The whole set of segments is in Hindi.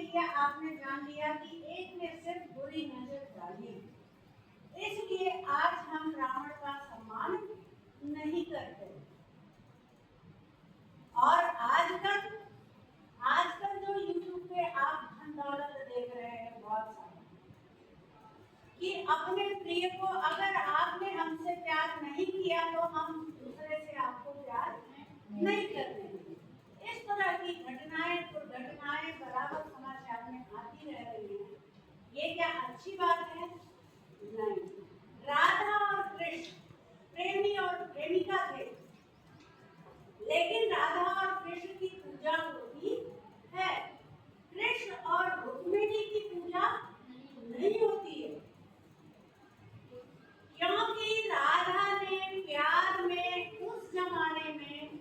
लिए आपने जान लिया कि एक ने सिर्फ बुरी नजर डाली, इसलिए आज हम रावण का सम्मान नहीं करते। और आजकल जो यूट्यूब पे आप धन दौलत देख रहे हैं बहुत सारा, कि अपने प्रिय को अगर आपने हमसे प्यार नहीं किया तो हम दूसरे से आपको प्यार नहीं करते। इस तरह की घटनाएं दुर्घटनाएं बराबर समाचार में आती रह रही हैं। ये क्या अच्छी बात है? नहीं। राधा और कृष्ण प्रेमी और प्रेमिका थे, लेकिन राधा और कृष्ण की पूजा होती है, कृष्ण और रुक्मिणी की पूजा नहीं होती है। क्योंकि राधा ने प्यार में उस जमाने में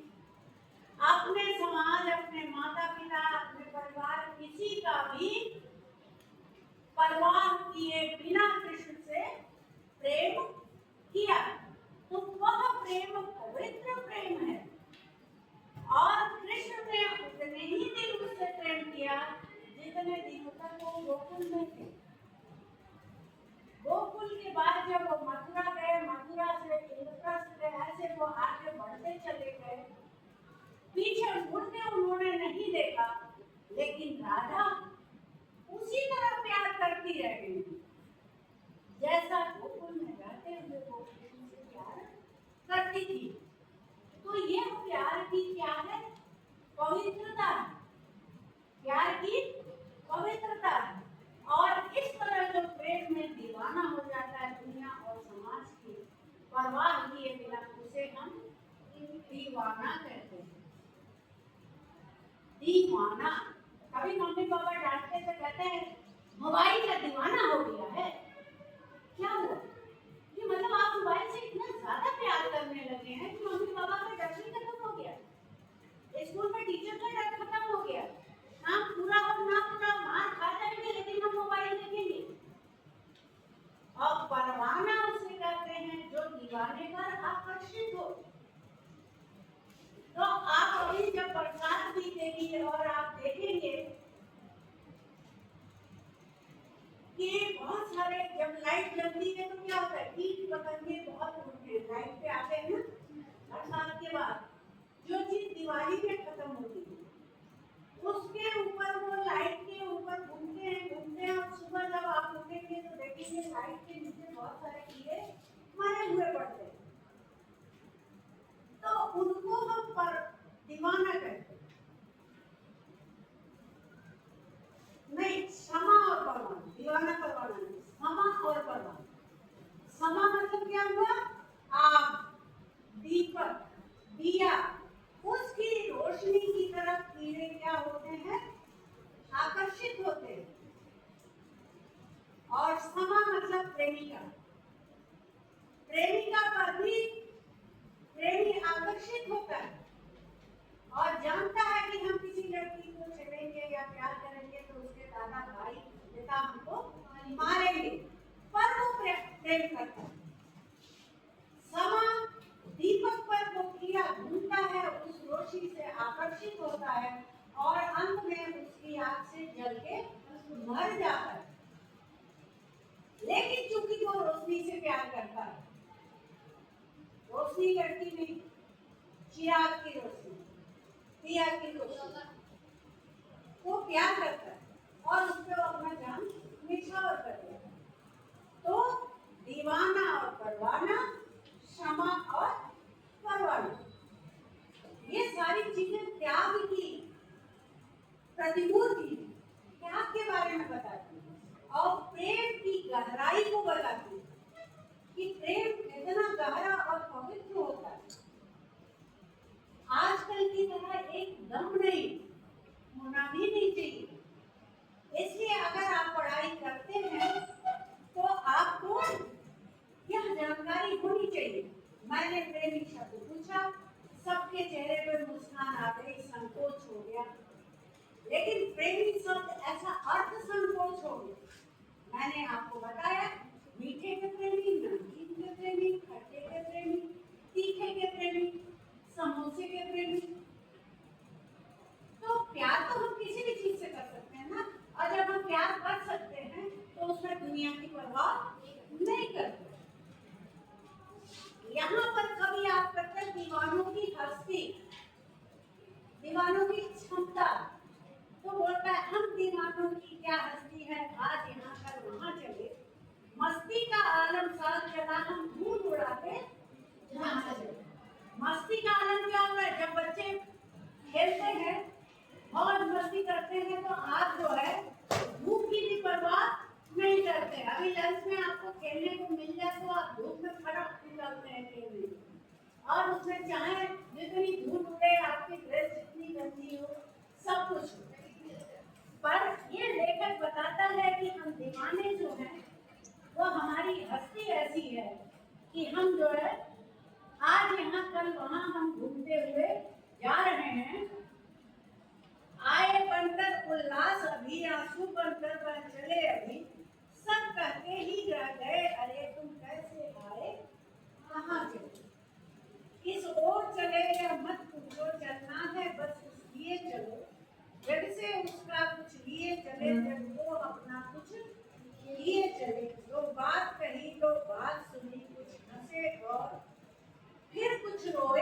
अपने समाज, अपने माता पिता, अपने परिवार, किसी का भी परवाह किए बिना कृष्ण से प्रेम किया, तो वह प्रेम पवित्र प्रेम है। और कृष्ण ने उतने ही दिन उससे प्रेम किया जितने दिनों तक वो गोकुल में थे। गोकुल के बाद जब वो मथुरा गए, मथुरा से इंद्रप्रस्थ गए, ऐसे वो आगे बढ़ते चले गए, पीछे मुड़ के उन्होंने नहीं देखा, लेकिन राधा उसी तरह प्यार करती रह गई जैसा गोकुल में रहते हुए वो कृष्ण से प्यार करती थी। तो ये प्यार की क्या है? पवित्रता। प्यार की पवित्रता। और इस तरह जो प्रेम में दीवाना हो जाता है दुनिया और समाज की परवाह किए बिना, उसे हम दीवाना कहते हैं। दीवाना। कभी मम्मी पापा डांटते तो कहते हैं मोबाइल का दीवाना हो गया है। क्या हुआ? कि मतलब आप मोबाइल से इतना ज्यादा प्यार करने लगे हैं कि मम्मी पापा का डर ही खत्म हो गया, स्कूल में टीचर का डर खत्म हो गया, हम पूरा और ना पूरा मार खा जाएंगे लेकिन हम मोबाइल देखेंगे। और परवाना उसे कहते हैं जो दीवाने पर आकर्षित हो। तो आप अभी जब बरसात बीतेगी और आप देखेंगे कि बहुत सारे, जब लाइट जलती है तो क्या होता है, कीट पतंगे बहुत उड़ते हैं, लाइट पे आते हैं ना बरसात के बाद। जो चीज दिवाली पे खत्म होती है उसके ऊपर, वो लाइट के ऊपर घूमते हैं और सुबह जब आप उठेंगे तो देखेंगे लाइट के नीचे बहुत सारे कीड़े मरे हुए पड़ते हैं। तो उनको हम पर दीवाना कहते हैं। नहीं, क्षमा और परवाना, दीवाना परवाना नहीं, क्षमा और परवाना। क्षमा मतलब क्या हुआ? आग, दीपक, दिया, उसकी रोशनी की तरफ कीड़े क्या होते हैं? आकर्षित होते हैं। और क्षमा मतलब प्रेमिका। प्रेमिका पर भी प्रेमी आकर्षित होता है और जानता है कि हम किसी लड़की को छेड़ेंगे या प्यार करेंगे तो उसके दादा भाई पिता हमको मारेंगे, पर वो प्रेम करता है। क्षमा दीपक पर वो कीड़ा घूमता है, उस रोशनी से आकर्षित होता है और अंत में उसकी आग से जल के मर जाता है। लेकिन चूंकि वो रोशनी से प्यार करता है, रोशनी लड़की नहीं, चिराग की रोशनी, दिया की रोशनी, वो प्यार करता है और उस पर अपना जान निछावर कर देता है। तो दीवाना और परवाना, क्षमा और परवाना, ये सारी चीजें त्याग की प्रतिमूर्ति, त्याग के बारे में बताती है और प्रेम की गहराई को बताती है कि प्रेम कितना गहरा और पवित्र होता है। आजकल की तरह एकदम नहीं होना भी नहीं चाहिए। इसलिए अगर आप पढ़ाई करते हैं तो आपको यह जानकारी होनी चाहिए। मैंने प्रेमी शब्द पूछा, सबके चेहरे पर मुस्कान आ गई, संकोच हो गया, लेकिन प्रेमी शब्द ऐसा अर्थ संकोच हो गया। मैंने आपको बताया मीठे के प्रेमी, नमकीन के प्रेमी, खट्टे के प्रेमी, तीखे के प्रेमी, समोसे के प्रेमी। तो प्यार तो हम किसी भी चीज से कर सकते हैं ना। उसमें चाहे जितनी धूल उड़े, आपकी ड्रेस जितनी गंदी हो, सब कुछ हो, पर ये लेखक बताता है कि हम दीवाने जो हैं वो हमारी हस्ती ऐसी है कि हम जो है आज यहाँ कल वहाँ हम घूमते हुए जा रहे हैं। आए बनकर उल्लास अभी, आंसू बनकर बह चले अभी, सब कहते ही रह गए अरे तुम कैसे आए कहाँ चले। इस ओर चले या मत पूछो, चलना है बस लिए चलो, जग से उसका कुछ लिए चले, जग को अपना कुछ लिए चले। दो बात कही, दो बात सुनी, कुछ हंसे और फिर कुछ रोए।